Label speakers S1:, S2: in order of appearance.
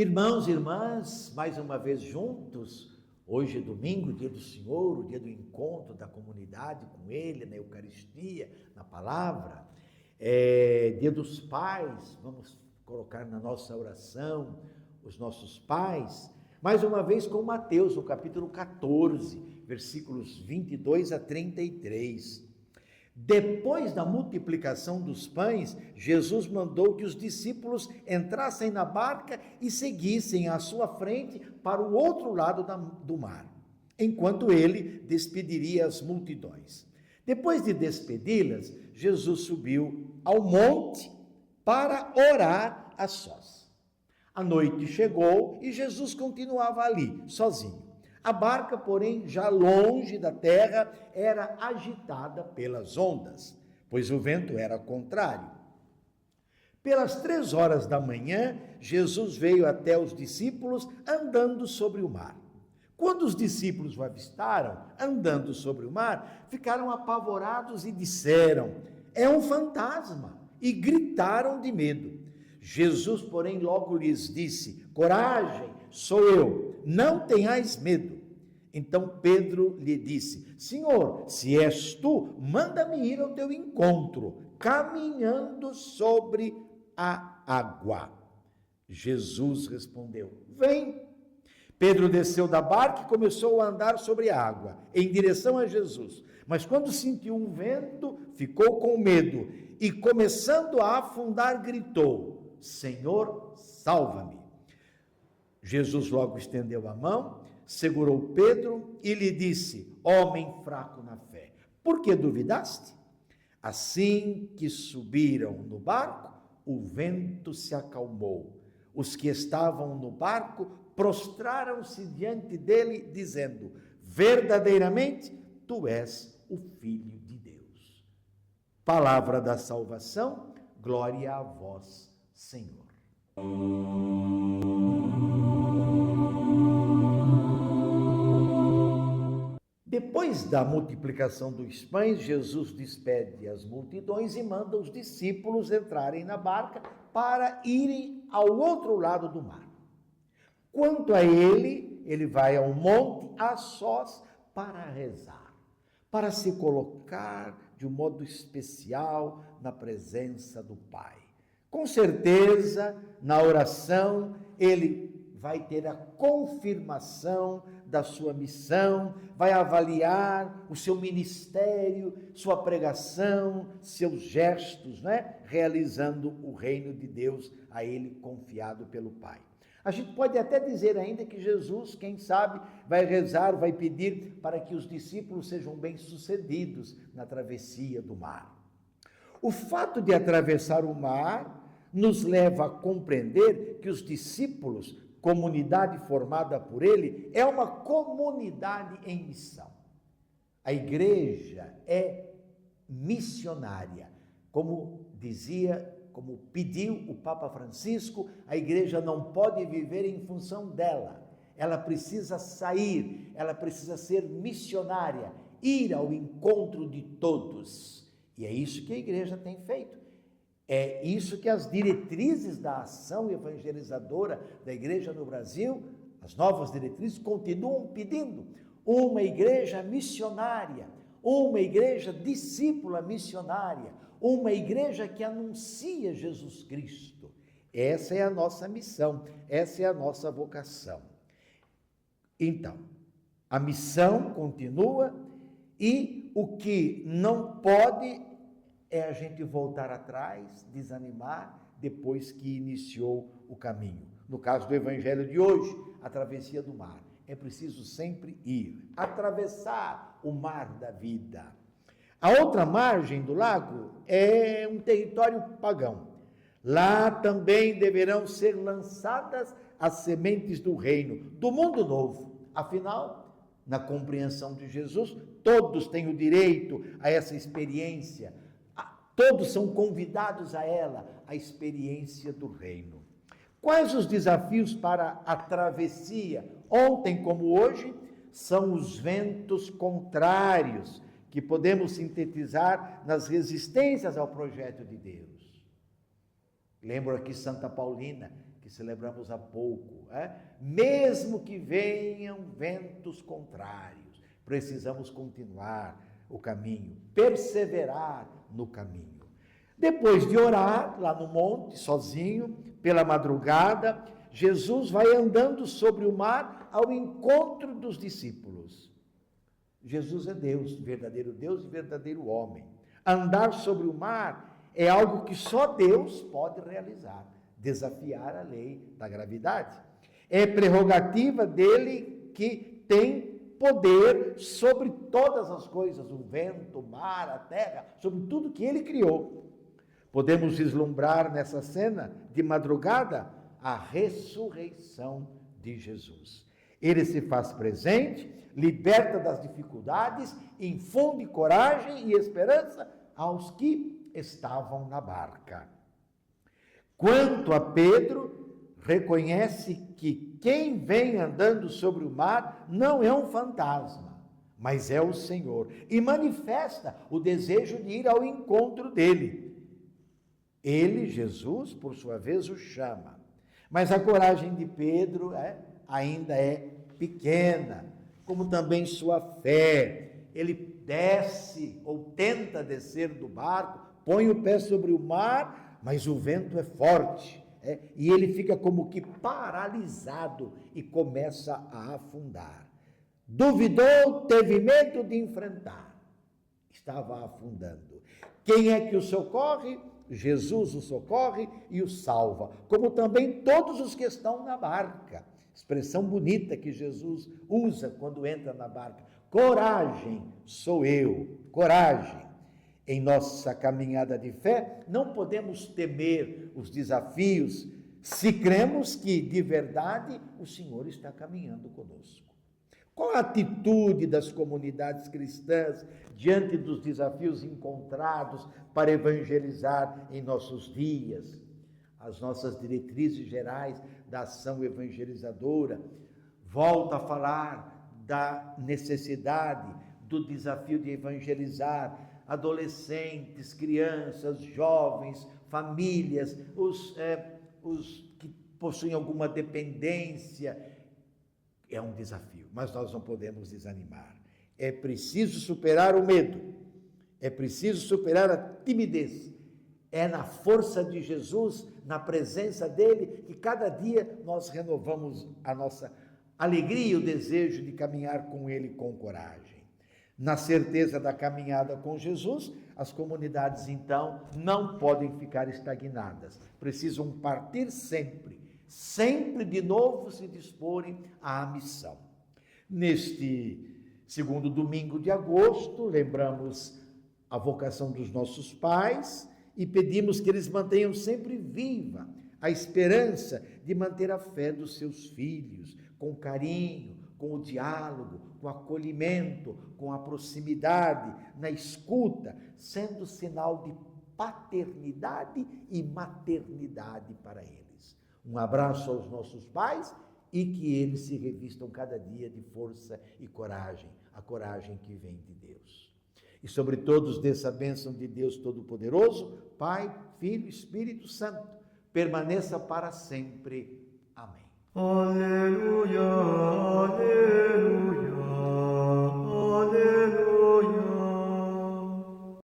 S1: Irmãos e irmãs, mais uma vez juntos, hoje é domingo, dia do Senhor, o dia do encontro da comunidade com Ele, na Eucaristia, na Palavra, dia dos pais, vamos colocar na nossa oração os nossos pais, mais uma vez com Mateus, no capítulo 14, versículos 22 a 33. Depois da multiplicação dos pães, Jesus mandou que os discípulos entrassem na barca e seguissem à sua frente para o outro lado do mar, enquanto ele despediria as multidões. Depois de despedi-las, Jesus subiu ao monte para orar a sós. A noite chegou e Jesus continuava ali, sozinho. A barca, porém, já longe da terra, era agitada pelas ondas, pois o vento era contrário. Pelas 3 horas da manhã, Jesus veio até os discípulos andando sobre o mar. Quando os discípulos o avistaram andando sobre o mar, ficaram apavorados e disseram: "É um fantasma!" e gritaram de medo. Jesus, porém, logo lhes disse: "Coragem, sou eu, não tenhais medo." Então Pedro lhe disse: "Senhor, se és tu, manda-me ir ao teu encontro, caminhando sobre a água." Jesus respondeu: "Vem." Pedro desceu da barca e começou a andar sobre a água, em direção a Jesus. Mas quando sentiu um vento, ficou com medo e, começando a afundar, gritou: "Senhor, salva-me." Jesus logo estendeu a mão, segurou Pedro e lhe disse: "Homem fraco na fé, por que duvidaste?" Assim que subiram no barco, o vento se acalmou. Os que estavam no barco prostraram-se diante dele, dizendo: "Verdadeiramente, tu és o Filho de Deus." Palavra da salvação, glória a vós, Senhor. Depois da multiplicação dos pães, Jesus despede as multidões e manda os discípulos entrarem na barca para irem ao outro lado do mar. Quanto a ele vai ao monte a sós para rezar, para se colocar de um modo especial na presença do Pai. Com certeza, na oração, ele vai ter a confirmação da sua missão, vai avaliar o seu ministério, sua pregação, seus gestos, realizando o reino de Deus a ele confiado pelo Pai. A gente pode até dizer ainda que Jesus, quem sabe, vai rezar, vai pedir para que os discípulos sejam bem-sucedidos na travessia do mar. O fato de atravessar o mar nos leva a compreender que os discípulos, comunidade formada por ele, é uma comunidade em missão. A igreja é missionária, como pediu o Papa Francisco, a igreja não pode viver em função dela. Ela precisa sair, ela precisa ser missionária, ir ao encontro de todos. E é isso que a igreja tem feito. É isso que as diretrizes da ação evangelizadora da igreja no Brasil, as novas diretrizes, continuam pedindo. Uma igreja missionária, uma igreja discípula missionária, uma igreja que anuncia Jesus Cristo. Essa é a nossa missão, essa é a nossa vocação. Então, a missão continua e o que não pode é a gente voltar atrás, desanimar, depois que iniciou o caminho. No caso do evangelho de hoje, a travessia do mar. É preciso sempre ir, atravessar o mar da vida. A outra margem do lago é um território pagão. Lá também deverão ser lançadas as sementes do reino, do mundo novo. Afinal, na compreensão de Jesus, todos têm o direito a essa experiência. Todos são convidados a ela, a experiência do reino. Quais os desafios para a travessia? Ontem como hoje, são os ventos contrários, que podemos sintetizar nas resistências ao projeto de Deus. Lembro aqui Santa Paulina, que celebramos há pouco, mesmo que venham ventos contrários, precisamos continuar o caminho, perseverar no caminho. Depois de orar lá no monte, sozinho, pela madrugada, Jesus vai andando sobre o mar ao encontro dos discípulos. Jesus é Deus e verdadeiro homem. Andar sobre o mar é algo que só Deus pode realizar, desafiar a lei da gravidade. É prerrogativa dele que tem poder sobre todas as coisas, o vento, o mar, a terra, sobre tudo que ele criou. Podemos vislumbrar nessa cena de madrugada a ressurreição de Jesus. Ele se faz presente, liberta das dificuldades, infunde coragem e esperança aos que estavam na barca. Quanto a Pedro, reconhece que quem vem andando sobre o mar não é um fantasma, mas é o Senhor, e manifesta o desejo de ir ao encontro dele. Ele, Jesus, por sua vez, o chama. Mas a coragem de Pedro ainda é pequena, como também sua fé. Ele desce ou tenta descer do barco, põe o pé sobre o mar, mas o vento é forte, e ele fica como que paralisado e começa a afundar. Duvidou, teve medo de enfrentar, estava afundando. Quem é que o socorre? Jesus o socorre e o salva, como também todos os que estão na barca. Expressão bonita que Jesus usa quando entra na barca. Coragem, sou eu, coragem. Em nossa caminhada de fé, não podemos temer os desafios se cremos que, de verdade, o Senhor está caminhando conosco. Qual a atitude das comunidades cristãs diante dos desafios encontrados para evangelizar em nossos dias? As nossas diretrizes gerais da ação evangelizadora voltam a falar da necessidade, do desafio de evangelizar adolescentes, crianças, jovens, famílias, os que possuem alguma dependência. É um desafio, mas nós não podemos desanimar. É preciso superar o medo, é preciso superar a timidez. É na força de Jesus, na presença dele, que cada dia nós renovamos a nossa alegria e o desejo de caminhar com ele com coragem. Na certeza da caminhada com Jesus, as comunidades, então, não podem ficar estagnadas. Precisam partir sempre de novo se disporem à missão. Neste segundo domingo de agosto, lembramos a vocação dos nossos pais e pedimos que eles mantenham sempre viva a esperança de manter a fé dos seus filhos, com carinho, com o diálogo, com o acolhimento, com a proximidade, na escuta, sendo sinal de paternidade e maternidade para eles. Um abraço aos nossos pais e que eles se revistam cada dia de força e coragem, a coragem que vem de Deus. E sobre todos dessa bênção de Deus Todo-Poderoso, Pai, Filho e Espírito Santo, permaneça para sempre. Amém.
S2: Aleluia, aleluia.